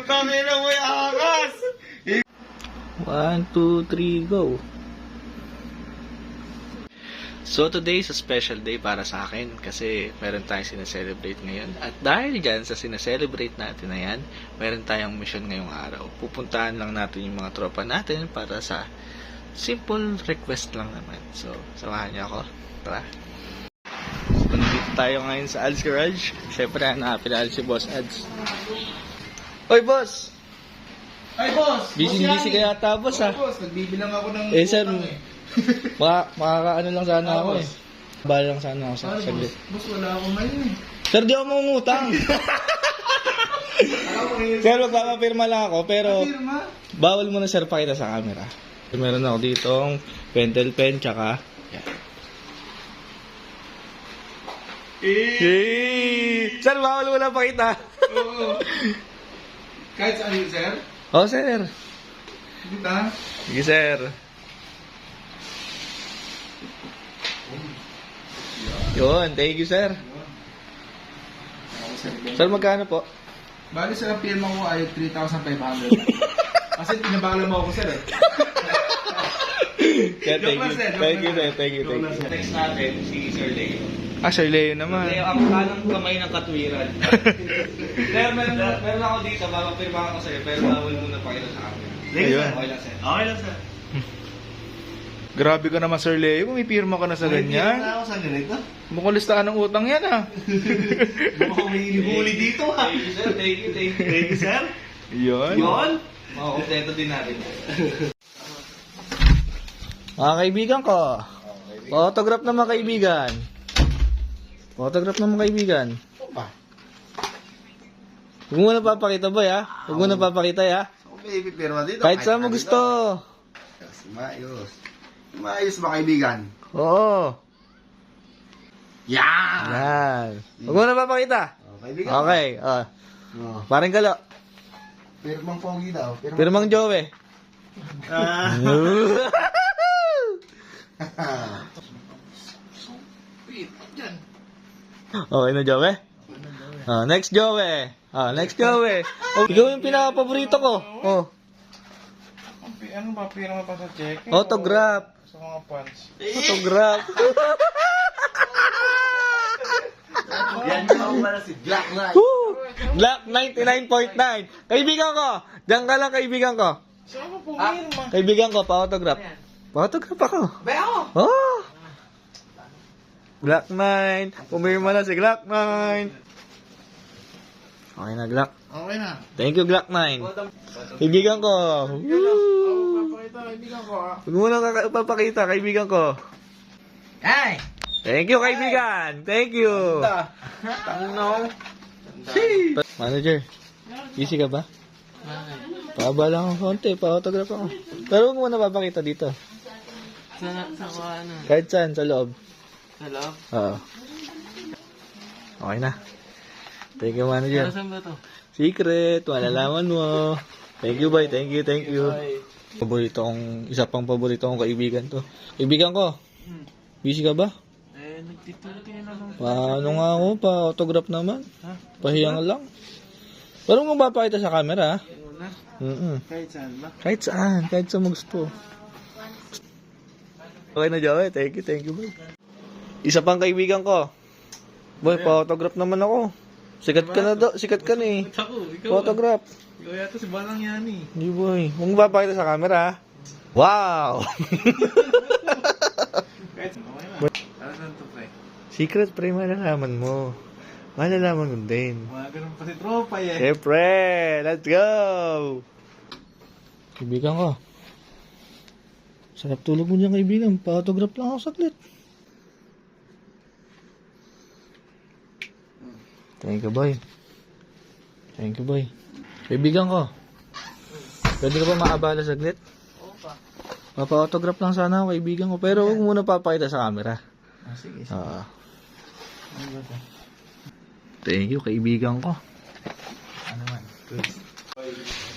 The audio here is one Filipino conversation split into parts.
Putang ina mo yung akas! 1, 2, 3, go! So today is a special day para sa akin kasi meron tayong sineselebrate ngayon. At dahil dyan sa sineselebrate natin na yan, meron tayong mission ngayong araw. Pupuntahan lang natin yung mga tropa natin para sa simple request lang naman. So, samahan niyo ako. Tara! So, nandito tayo ngayon sa Ads Garage. Siyempre, hanapin natin si Boss Ads. Oy, Boss! Ay, boss! Busy kaya yata, Boss, ha? Boss, nagbibilang ako ng Sir, utang eh. makakaano lang sana ako Boss. eh. Bala lang sana ako sa Ay, saglit. boss, wala akong ngayon eh. Sir, di ako mangungutang. Sir, magpapapirma lang ako, pero Firma? bawal mo na, sir, pakita sa camera. Meron ako ditong pentel pen, tsaka yan. Hey! Sir, bawal mo na pakita. Oo. Kahit saan yun, sir? Oh, sir. Dito. Sige, sir. Yun, thank you, sir. Sir, magkano po? Bali sa firma ko ay 3,500. Kasi pinabala mo ako, sir eh. Yeah, thank Joke lang, you. sir. Thank you, sir. Thank you, Joke thank lang, you. sir. Next natin, si Sir Leo. Ah, Sir Leo naman. Leo, ang kanang kamay ng katwiran. Leo, meron ako dito, papapirmahan ko sa'yo, pero bawal muna pakita sa akin. Ayun. Okay lang, sir. Okay lang, sir. Grabe ka naman, Sir Leo. Pumipirma ka na sa ganyan. ako sa ganito. Mukhang listahan ng utang yan, ah. Mukhang may huli dito ha. Thank you, sir. Thank you, thank you. Thank you, sir. Yun. Yun? Makukompleto din natin. Mga kaibigan ko. Autograph naman, kaibigan. Autograph naman, kaibigan. Huwag mo na papakita, boy, ha? Huwag mo na papakita, ha? Ako may ipipirma dito. Kahit saan mo gusto. Maayos. Maayos ba, kaibigan? Oo. Yan! Yan. Huwag mo na papakita. Kaibigan. Okay. Parang galo. Pirmang pogi daw. Pirmang Joe. Ah. Okay na, Joe? Next, Joe. Next, Joe. Oh, ikaw yung pinaka-paborito ko. Oh. Ano ba, pirma pa sa check? Autograph. Sa mga pants. Autograph. Yan yung pala si Black Knight. Woo! Black 99.9. Kaibigan ko. Diyan ka lang, kaibigan ko. Saan mo po pirma? Kaibigan ko, pa-autograph. Pa-autograph ako. Beo! Oh! Black 9. Pumirma na si Black 9. Okay na, Black. Okay na. Thank you, Black 9. Kaibigan ko. Woo! Papakita, kaibigan ko ha. Huwag mo na papakita, kaibigan ko. Ay! Thank you, kaibigan. Thank you. Tangnaw. Manager, busy ka ba? Paaba lang ako konti, pa-autograph ako. Pero huwag mo na papakita dito. Sa ano? Kahit saan, sa loob. Sa loob? Oo. Okay na. Thank you, manager. Saan ba to? Secret, malalaman mo. Thank you, boy. Thank you, thank you. Isa pang paborito kong kaibigan to. Kaibigan ko, busy ka ba? Nagtitulong na lang. Paano nga ako? Pa-autograph naman. Pahiyang lang. Pero kung papakita sa camera, ha? Kahit saan ba? Kahit saan. Kahit saan mo gusto. Okay na, Joey. Thank you, boy. Isa pang kaibigan ko. Boy, pa-autograph naman ako. Sikat ka na daw. Sikat ka na eh. Ako, ikaw. Pa-autograph. Ikaw yata si Balang yan eh. Hindi, boy. Huwag mo papakita sa camera, ha? Wow! Kahit saan, okay na. Para saan to, pre? Secret, pre. Malalaman mo. Malalaman mo din. Mga ganun pa si tropa eh. Siyempre, let's go! Kaibigan ko. Sarap tulog mo niyan, kaibigan. Pa-autograph lang ako saglit. Thank you, boy. Thank you, boy. Kaibigan ko. Pwede ka ba maabala saglit? Opa. Mapa-autograph lang sana ako, kaibigan ko. Pero huwag muna papakita sa camera. Sige. Ano ba ito? Thank you, kaibigan ko. Ano man? Good.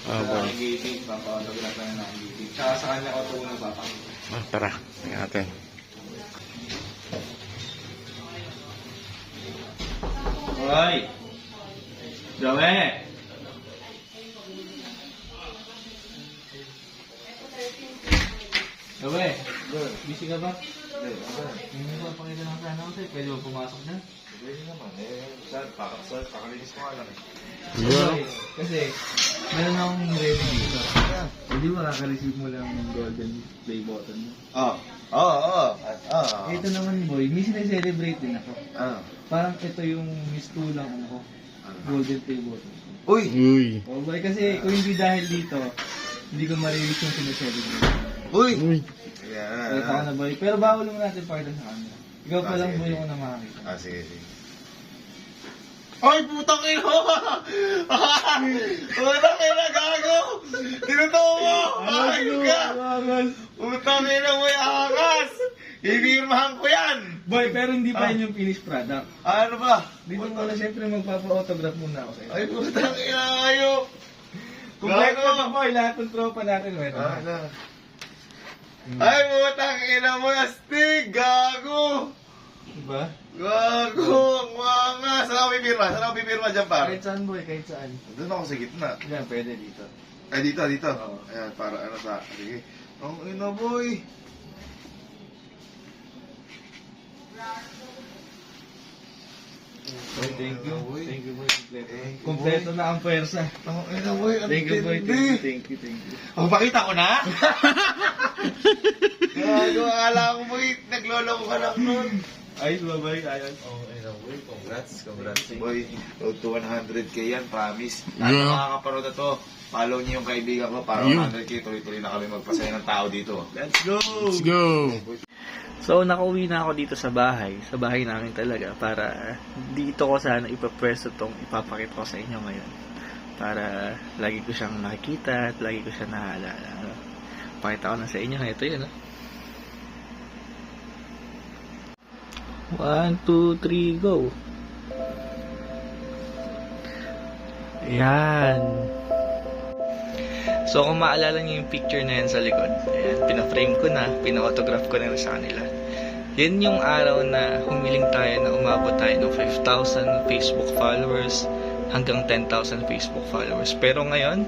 boy. Engaging, papapaglag lang na engaging. Tsaka sa kanya ko ito unang papakita. Tara, tingnan natin. Hoy! Joey! Gawe, busy ka ba? Hindi ko pakita ng sana ko sa'yo. Pwede mo pumasok na? Pwede naman kakalinis ko nga lang eh. Kasi, meron akong ready dito. Hindi mo nakaka-receive mo lang ng golden play button mo. Ito naman boy, may sineselebrate din ako. Parang ito yung mistulang ko. Golden play button. Uy! Oh boy, kasi kung hindi dahil dito, hindi ko ma-release yung sineselebrate. Uy! Ito ako na boy. Pero bawal mo natin pardon sa kanya. Ikaw pa lang sige. boy yung na makakita. Sige. Ay, putang ina mo! Putang ina, gago! Tinutuwa mo! Ayun ka! Putang ina mo yung akas! Ibirmahan ko yan! Boy, pero hindi pa yun yung finished product. Ano ba? Dito muna siyempre magpapa-autograph muna ako sa'yo. Ay, putang ina kayo! Kumpleto na boy, lahat ng tropa natin meron. Ay, putang ina mo, astig! Gago! Diba? Gago! Ang mga! Saan ako pipirma? Saan ako pipirma dyan, pare? Kahit saan boy, kahit saan. Doon ako sa gitna. Yan, pwede dito. Ay, dito. Oo. Ayan, para ano sa... Sige. Ang ina, boy! Boy, thank you. Boy. Thank you boy, kumpleto. Thank you, Kumpleto na ang pwersa. Ang ina, boy! Ang Thank you boy, tindi. thank you. Oh, pakita ko na? Gago, akala ko, boy, nagloloko ka lang nun. Ayos ba boy, ayos. Oh, ina, boy, congrats. Boy, road to 100k yan, promise. Lahat na makakapanood na to, follow niyo yung kaibigan ko para 100k, tuloy-tuloy na kami magpasaya ng tao dito. Let's go! So, nakauwi na ako dito sa bahay namin talaga, para dito ko sana ipapwesto tong ipapakita ko sa inyo ngayon. Para lagi ko siyang nakikita at lagi ko siya naaalala. Pakita ko na sa inyo, ito yun. 1, 2, 3, go! Ayan. So, kung maalala niyo yung picture na yan sa likod, ayan, pina-frame ko na, pina-autograph ko na sa kanila. Yan yung araw na humiling tayo na umabot tayo ng 5,000 Facebook followers hanggang 10,000 Facebook followers. Pero ngayon,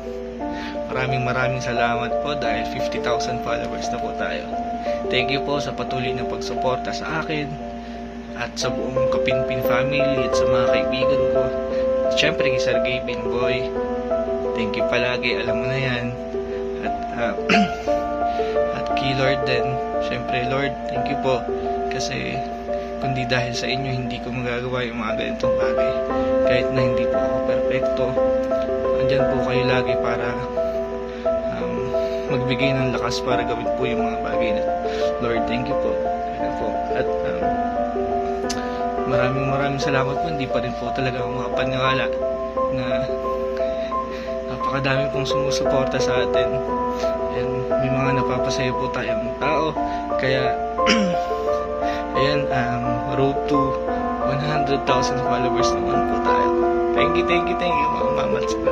maraming salamat po dahil 50,000 followers na po tayo. Thank you po sa patuloy na pagsuporta sa akin at sa buong Kapinpin family at sa mga kaibigan ko. Siyempre kay Sir Gavin Boy, thank you palagi, alam mo na yan. At kay Lord din, siyempre Lord, thank you po. Kasi kundi dahil sa inyo, hindi ko magagawa yung mga ganitong bagay. Kahit na hindi po ako perfecto, andyan po kayo lagi para magbigay ng lakas para gawin po yung mga bagay na Lord, thank you po. At maraming salamat po. Hindi pa rin po talaga ako makapaniwala na napakadami pong sumusuporta sa atin. And may mga napapasaya po tayong tao. Kaya ayan, road to 100,000 followers naman po tayo. Thank you mga mamats ko.